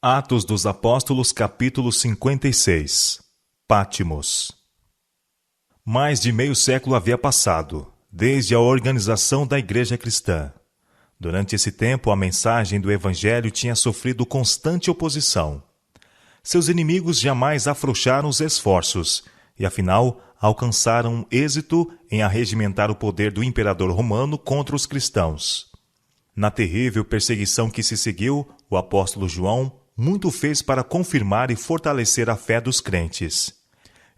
Atos dos Apóstolos, capítulo 56. Pátimos. Mais de meio século havia passado, desde a organização da Igreja Cristã. Durante esse tempo, a mensagem do Evangelho tinha sofrido constante oposição. Seus inimigos jamais afrouxaram os esforços e, afinal, alcançaram êxito em arregimentar o poder do imperador romano contra os cristãos. Na terrível perseguição que se seguiu, o apóstolo João muito fez para confirmar e fortalecer a fé dos crentes.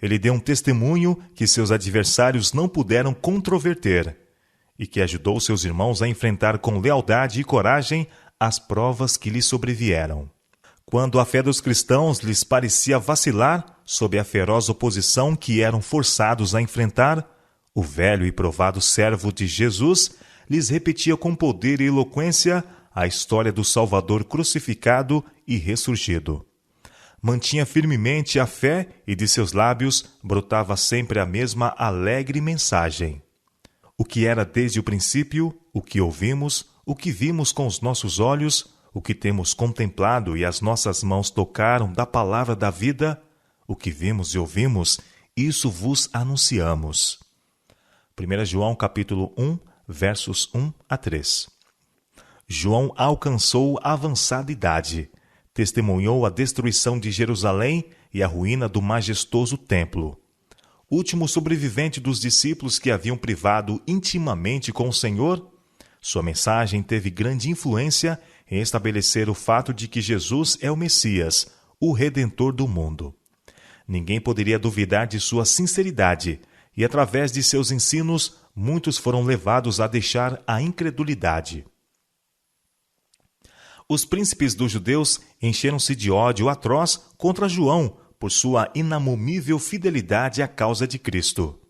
Ele deu um testemunho que seus adversários não puderam controverter e que ajudou seus irmãos a enfrentar com lealdade e coragem as provas que lhes sobrevieram. Quando a fé dos cristãos lhes parecia vacilar sob a feroz oposição que eram forçados a enfrentar, o velho e provado servo de Jesus lhes repetia com poder e eloquência a história do Salvador crucificado e ressurgido. Mantinha firmemente a fé e de seus lábios brotava sempre a mesma alegre mensagem. O que era desde o princípio, o que ouvimos, o que vimos com os nossos olhos, o que temos contemplado e as nossas mãos tocaram da palavra da vida, o que vimos e ouvimos, isso vos anunciamos. 1 João capítulo 1, versos 1 a 3. João alcançou avançada idade, testemunhou a destruição de Jerusalém e a ruína do majestoso templo. Último sobrevivente dos discípulos que haviam privado intimamente com o Senhor, sua mensagem teve grande influência em estabelecer o fato de que Jesus é o Messias, o Redentor do mundo. Ninguém poderia duvidar de sua sinceridade, e através de seus ensinos, muitos foram levados a deixar a incredulidade. Os príncipes dos judeus encheram-se de ódio atroz contra João por sua inamomível fidelidade à causa de Cristo.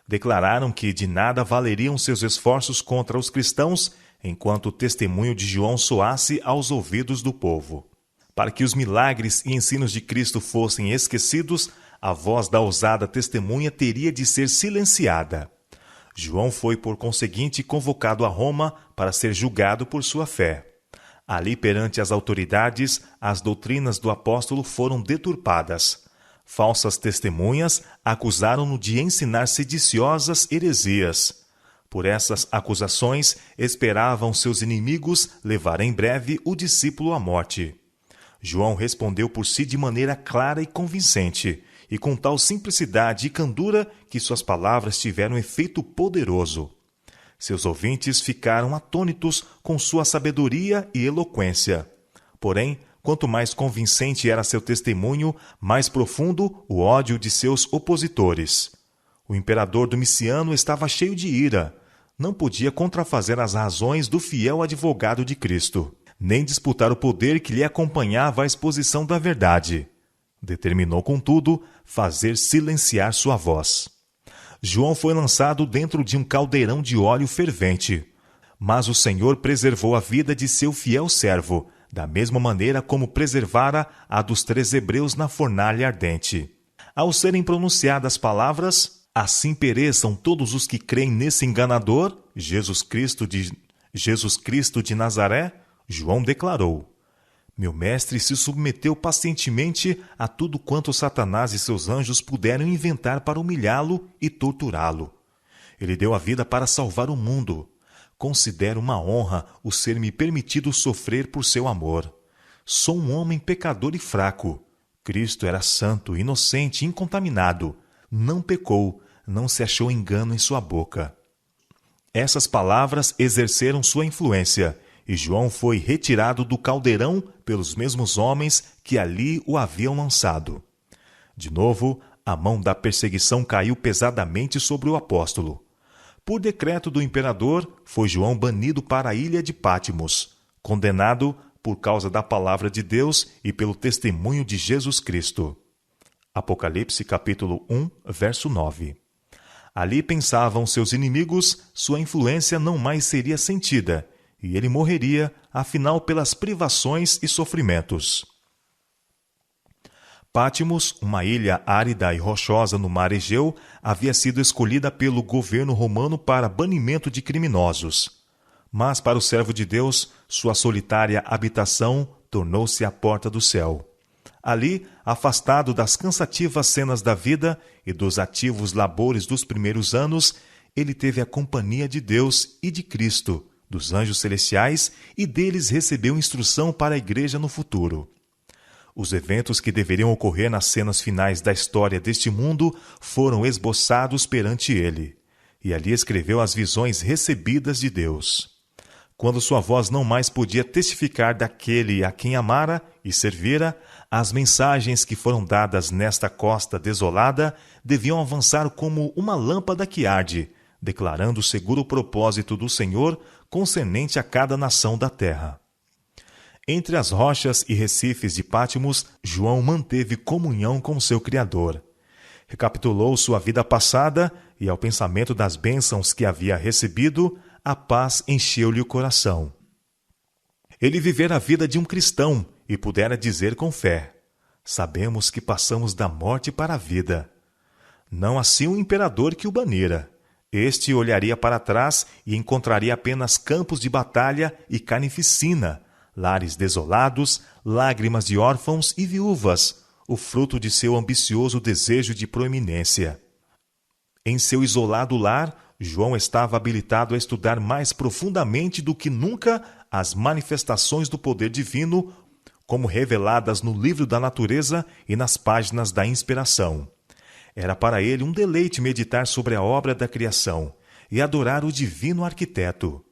Declararam que de nada valeriam seus esforços contra os cristãos enquanto o testemunho de João soasse aos ouvidos do povo. Para que os milagres e ensinos de Cristo fossem esquecidos, a voz da ousada testemunha teria de ser silenciada. João foi, por conseguinte, convocado a Roma para ser julgado por sua fé. Ali, perante as autoridades, as doutrinas do apóstolo foram deturpadas. Falsas testemunhas acusaram-no de ensinar sediciosas heresias. Por essas acusações, esperavam seus inimigos levar em breve o discípulo à morte. João respondeu por si de maneira clara e convincente, e com tal simplicidade e candura que suas palavras tiveram efeito poderoso. Seus ouvintes ficaram atônitos com sua sabedoria e eloquência. Porém, quanto mais convincente era seu testemunho, mais profundo o ódio de seus opositores. O imperador Domiciano estava cheio de ira. Não podia contrafazer as razões do fiel advogado de Cristo, nem disputar o poder que lhe acompanhava à exposição da verdade. Determinou, contudo, fazer silenciar sua voz. João foi lançado dentro de um caldeirão de óleo fervente. Mas o Senhor preservou a vida de seu fiel servo, da mesma maneira como preservara a dos 3 hebreus na fornalha ardente. Ao serem pronunciadas as palavras, assim pereçam todos os que creem nesse enganador, Jesus Cristo de Nazaré, João declarou: meu mestre se submeteu pacientemente a tudo quanto Satanás e seus anjos puderam inventar para humilhá-lo e torturá-lo. Ele deu a vida para salvar o mundo. Considero uma honra o ser-me permitido sofrer por seu amor. Sou um homem pecador e fraco. Cristo era santo, inocente, incontaminado. Não pecou, não se achou engano em sua boca. Essas palavras exerceram sua influência, e João foi retirado do caldeirão pelos mesmos homens que ali o haviam lançado. De novo, a mão da perseguição caiu pesadamente sobre o apóstolo. Por decreto do imperador, foi João banido para a ilha de Pátimos, condenado por causa da palavra de Deus e pelo testemunho de Jesus Cristo. Apocalipse capítulo 1, verso 9. Ali pensavam seus inimigos, sua influência não mais seria sentida, e ele morreria, afinal, pelas privações e sofrimentos. Pátimos, uma ilha árida e rochosa no mar Egeu, havia sido escolhida pelo governo romano para banimento de criminosos. Mas para o servo de Deus, sua solitária habitação tornou-se a porta do céu. Ali, afastado das cansativas cenas da vida e dos ativos labores dos primeiros anos, ele teve a companhia de Deus e de Cristo, dos anjos celestiais, e deles recebeu instrução para a igreja no futuro. Os eventos que deveriam ocorrer nas cenas finais da história deste mundo foram esboçados perante ele, e ali escreveu as visões recebidas de Deus. Quando sua voz não mais podia testificar daquele a quem amara e servira, as mensagens que foram dadas nesta costa desolada deviam avançar como uma lâmpada que arde, declarando o seguro propósito do Senhor concernente a cada nação da terra. Entre as rochas e recifes de Patmos, João manteve comunhão com seu Criador. Recapitulou sua vida passada e, ao pensamento das bênçãos que havia recebido, a paz encheu-lhe o coração. Ele vivera a vida de um cristão e pudera dizer com fé: sabemos que passamos da morte para a vida. Não assim o imperador que o banira. Este olharia para trás e encontraria apenas campos de batalha e carnificina, lares desolados, lágrimas de órfãos e viúvas, o fruto de seu ambicioso desejo de proeminência. Em seu isolado lar, João estava habilitado a estudar mais profundamente do que nunca as manifestações do poder divino, como reveladas no livro da natureza e nas páginas da inspiração. Era para ele um deleite meditar sobre a obra da criação e adorar o divino arquiteto.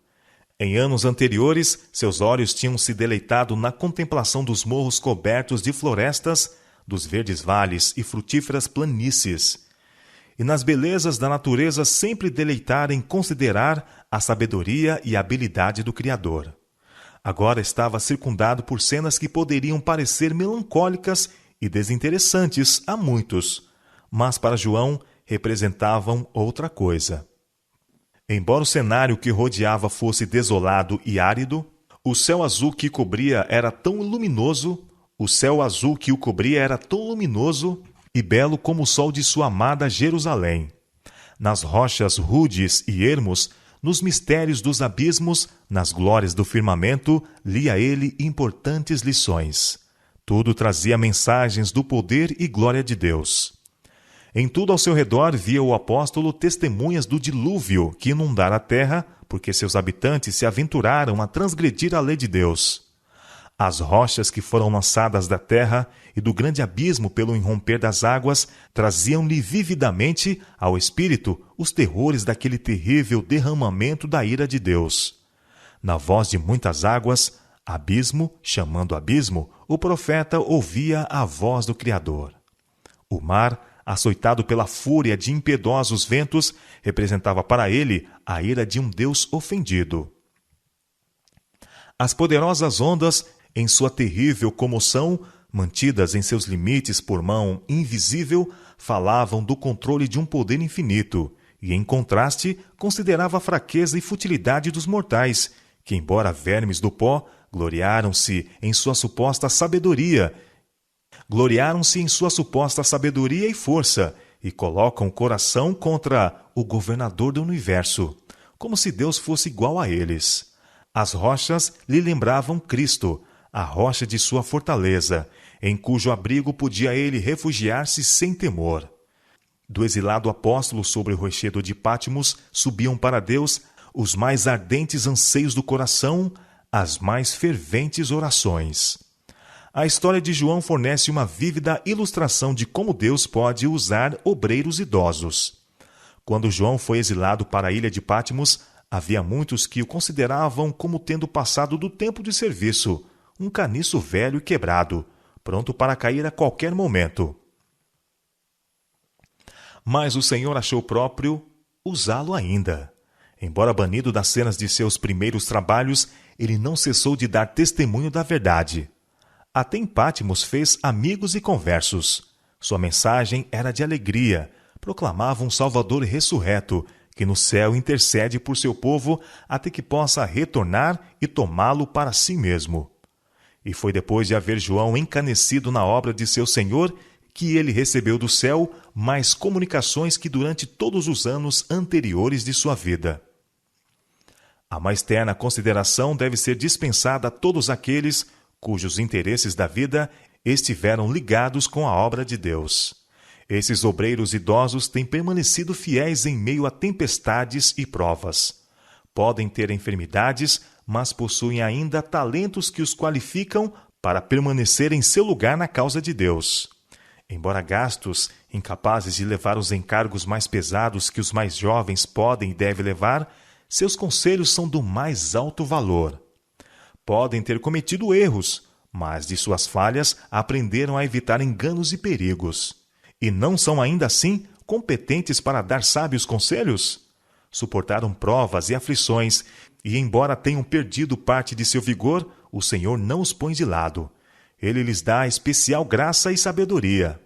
Em anos anteriores, seus olhos tinham se deleitado na contemplação dos morros cobertos de florestas, dos verdes vales e frutíferas planícies, e nas belezas da natureza sempre deleitara em considerar a sabedoria e a habilidade do Criador. Agora estava circundado por cenas que poderiam parecer melancólicas e desinteressantes a muitos, mas para João representavam outra coisa. Embora o cenário que rodeava fosse desolado e árido, o céu azul que o cobria era tão luminoso e belo como o sol de sua amada Jerusalém. Nas rochas rudes e ermos, nos mistérios dos abismos, nas glórias do firmamento, lia ele importantes lições. Tudo trazia mensagens do poder e glória de Deus. Em tudo ao seu redor via o apóstolo testemunhas do dilúvio que inundara a terra, porque seus habitantes se aventuraram a transgredir a lei de Deus. As rochas que foram lançadas da terra e do grande abismo pelo irromper das águas traziam-lhe vividamente ao espírito os terrores daquele terrível derramamento da ira de Deus. Na voz de muitas águas, abismo chamando abismo, o profeta ouvia a voz do Criador. O mar, açoitado pela fúria de impiedosos ventos, representava para ele a ira de um Deus ofendido. As poderosas ondas, em sua terrível comoção, mantidas em seus limites por mão invisível, falavam do controle de um poder infinito, e, em contraste, considerava a fraqueza e futilidade dos mortais, que, embora vermes do pó, gloriaram-se em sua suposta sabedoria e força, e colocam o coração contra o governador do universo, como se Deus fosse igual a eles. As rochas lhe lembravam Cristo, a rocha de sua fortaleza, em cujo abrigo podia ele refugiar-se sem temor. Do exilado apóstolo sobre o rochedo de Patmos subiam para Deus os mais ardentes anseios do coração, as mais ferventes orações. A história de João fornece uma vívida ilustração de como Deus pode usar obreiros idosos. Quando João foi exilado para a ilha de Patmos, havia muitos que o consideravam como tendo passado do tempo de serviço, um caniço velho e quebrado, pronto para cair a qualquer momento. Mas o Senhor achou próprio usá-lo ainda. Embora banido das cenas de seus primeiros trabalhos, ele não cessou de dar testemunho da verdade. Até em Patmos fez amigos e conversos. Sua mensagem era de alegria, proclamava um Salvador ressurreto, que no céu intercede por seu povo até que possa retornar e tomá-lo para si mesmo. E foi depois de haver João encanecido na obra de seu Senhor que ele recebeu do céu mais comunicações que durante todos os anos anteriores de sua vida. A mais terna consideração deve ser dispensada a todos aqueles cujos interesses da vida estiveram ligados com a obra de Deus. Esses obreiros idosos têm permanecido fiéis em meio a tempestades e provas. Podem ter enfermidades, mas possuem ainda talentos que os qualificam para permanecer em seu lugar na causa de Deus. Embora gastos, incapazes de levar os encargos mais pesados que os mais jovens podem e devem levar, seus conselhos são do mais alto valor. Podem ter cometido erros, mas de suas falhas aprenderam a evitar enganos e perigos. E não são ainda assim competentes para dar sábios conselhos? Suportaram provas e aflições, e embora tenham perdido parte de seu vigor, o Senhor não os põe de lado. Ele lhes dá especial graça e sabedoria.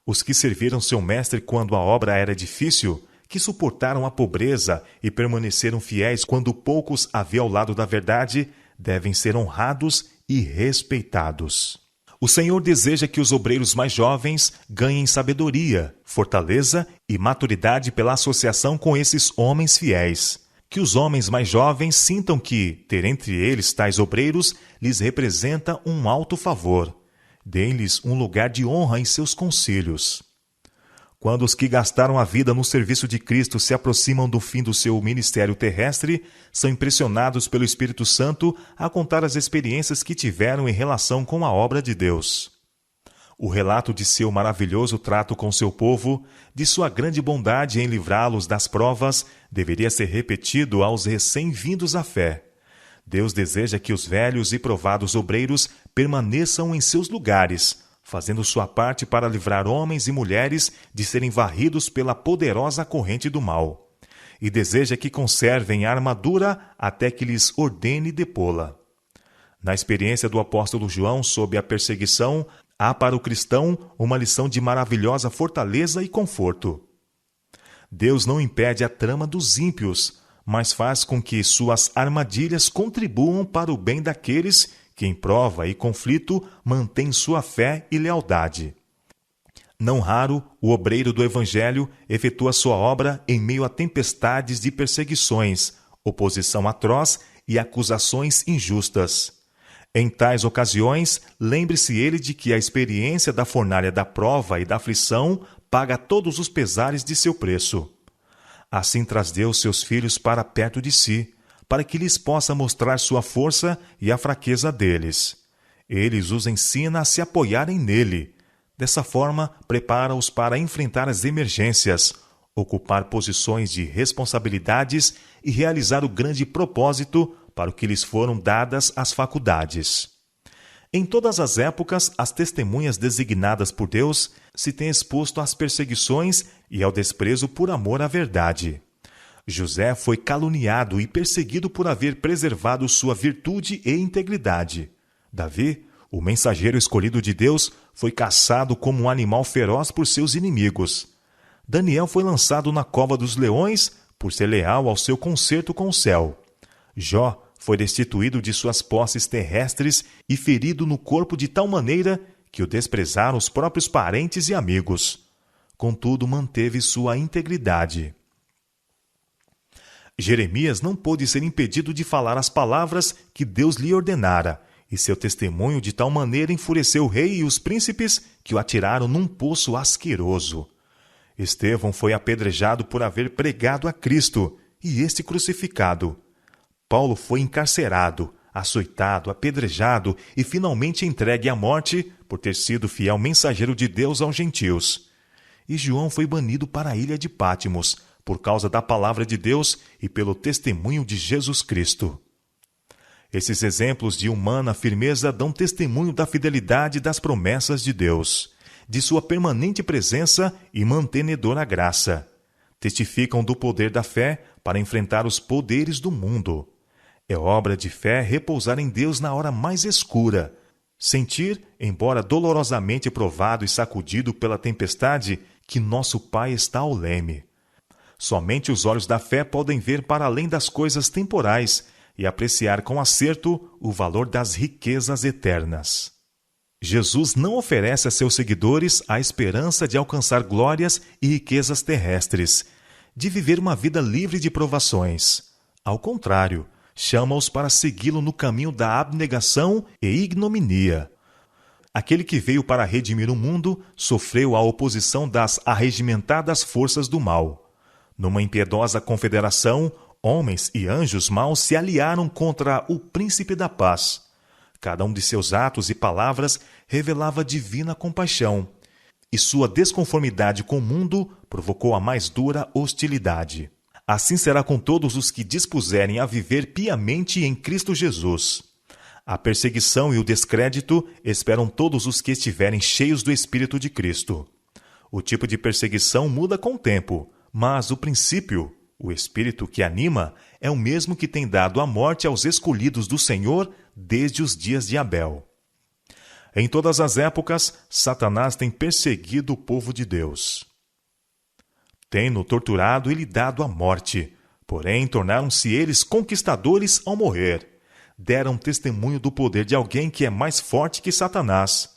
Os que serviram seu mestre quando a obra era difícil, que suportaram a pobreza e permaneceram fiéis quando poucos havia ao lado da verdade, devem ser honrados e respeitados. O Senhor deseja que os obreiros mais jovens ganhem sabedoria, fortaleza e maturidade pela associação com esses homens fiéis. Que os homens mais jovens sintam que ter entre eles tais obreiros lhes representa um alto favor. Deem-lhes um lugar de honra em seus conselhos. Quando os que gastaram a vida no serviço de Cristo se aproximam do fim do seu ministério terrestre, são impressionados pelo Espírito Santo a contar as experiências que tiveram em relação com a obra de Deus. O relato de seu maravilhoso trato com seu povo, de sua grande bondade em livrá-los das provas, deveria ser repetido aos recém-vindos à fé. Deus deseja que os velhos e provados obreiros permaneçam em seus lugares, fazendo sua parte para livrar homens e mulheres de serem varridos pela poderosa corrente do mal. E deseja que conservem a armadura até que lhes ordene depô-la. Na experiência do apóstolo João sob a perseguição, há para o cristão uma lição de maravilhosa fortaleza e conforto. Deus não impede a trama dos ímpios, mas faz com que suas armadilhas contribuam para o bem daqueles que em prova e conflito mantém sua fé e lealdade. Não raro, o obreiro do Evangelho efetua sua obra em meio a tempestades de perseguições, oposição atroz e acusações injustas. Em tais ocasiões, lembre-se ele de que a experiência da fornalha da prova e da aflição paga todos os pesares de seu preço. Assim traz Deus seus filhos para perto de si, para que lhes possa mostrar sua força e a fraqueza deles. Ele os ensina a se apoiarem nele. Dessa forma, prepara-os para enfrentar as emergências, ocupar posições de responsabilidades e realizar o grande propósito para o que lhes foram dadas as faculdades. Em todas as épocas, as testemunhas designadas por Deus se têm exposto às perseguições e ao desprezo por amor à verdade. José foi caluniado e perseguido por haver preservado sua virtude e integridade. Davi, o mensageiro escolhido de Deus, foi caçado como um animal feroz por seus inimigos. Daniel foi lançado na cova dos leões por ser leal ao seu concerto com o céu. Jó foi destituído de suas posses terrestres e ferido no corpo de tal maneira que o desprezaram os próprios parentes e amigos. Contudo, manteve sua integridade. Jeremias não pôde ser impedido de falar as palavras que Deus lhe ordenara, e seu testemunho de tal maneira enfureceu o rei e os príncipes que o atiraram num poço asqueroso. Estevão foi apedrejado por haver pregado a Cristo, e este crucificado. Paulo foi encarcerado, açoitado, apedrejado e finalmente entregue à morte por ter sido fiel mensageiro de Deus aos gentios. E João foi banido para a ilha de Pátimos, por causa da palavra de Deus e pelo testemunho de Jesus Cristo. Esses exemplos de humana firmeza dão testemunho da fidelidade das promessas de Deus, de sua permanente presença e mantenedora graça. Testificam do poder da fé para enfrentar os poderes do mundo. É obra de fé repousar em Deus na hora mais escura, sentir, embora dolorosamente provado e sacudido pela tempestade, que nosso Pai está ao leme. Somente os olhos da fé podem ver para além das coisas temporais e apreciar com acerto o valor das riquezas eternas. Jesus não oferece a seus seguidores a esperança de alcançar glórias e riquezas terrestres, de viver uma vida livre de provações. Ao contrário, chama-os para segui-lo no caminho da abnegação e ignominia. Aquele que veio para redimir o mundo sofreu a oposição das arregimentadas forças do mal. Numa impiedosa confederação, homens e anjos maus se aliaram contra o príncipe da paz. Cada um de seus atos e palavras revelava divina compaixão, e sua desconformidade com o mundo provocou a mais dura hostilidade. Assim será com todos os que dispuserem a viver piamente em Cristo Jesus. A perseguição e o descrédito esperam todos os que estiverem cheios do Espírito de Cristo. O tipo de perseguição muda com o tempo, mas o princípio, o Espírito que anima, é o mesmo que tem dado a morte aos escolhidos do Senhor desde os dias de Abel. Em todas as épocas, Satanás tem perseguido o povo de Deus. Tem-no torturado e lhe dado a morte, porém tornaram-se eles conquistadores ao morrer. Deram testemunho do poder de alguém que é mais forte que Satanás.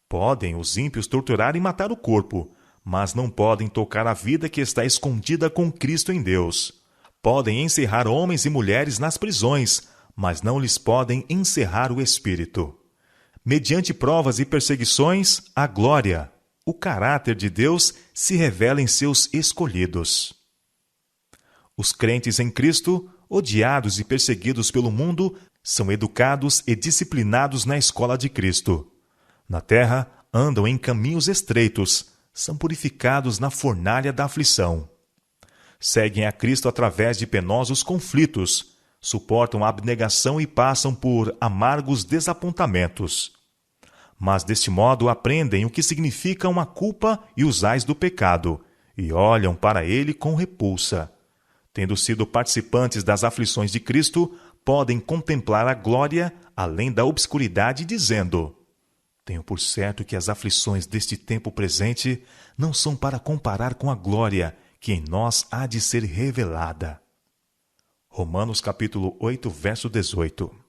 Podem os ímpios torturar e matar o corpo, mas não podem tocar a vida que está escondida com Cristo em Deus. Podem encerrar homens e mulheres nas prisões, mas não lhes podem encerrar o espírito. Mediante provas e perseguições, a glória, o caráter de Deus se revela em seus escolhidos. Os crentes em Cristo, odiados e perseguidos pelo mundo, são educados e disciplinados na escola de Cristo. Na terra, andam em caminhos estreitos, são purificados na fornalha da aflição. Seguem a Cristo através de penosos conflitos, suportam a abnegação e passam por amargos desapontamentos. Mas deste modo aprendem o que significam a culpa e os ais do pecado, e olham para ele com repulsa. Tendo sido participantes das aflições de Cristo, podem contemplar a glória além da obscuridade, dizendo: tenho por certo que as aflições deste tempo presente não são para comparar com a glória que em nós há de ser revelada. Romanos capítulo 8, verso 18.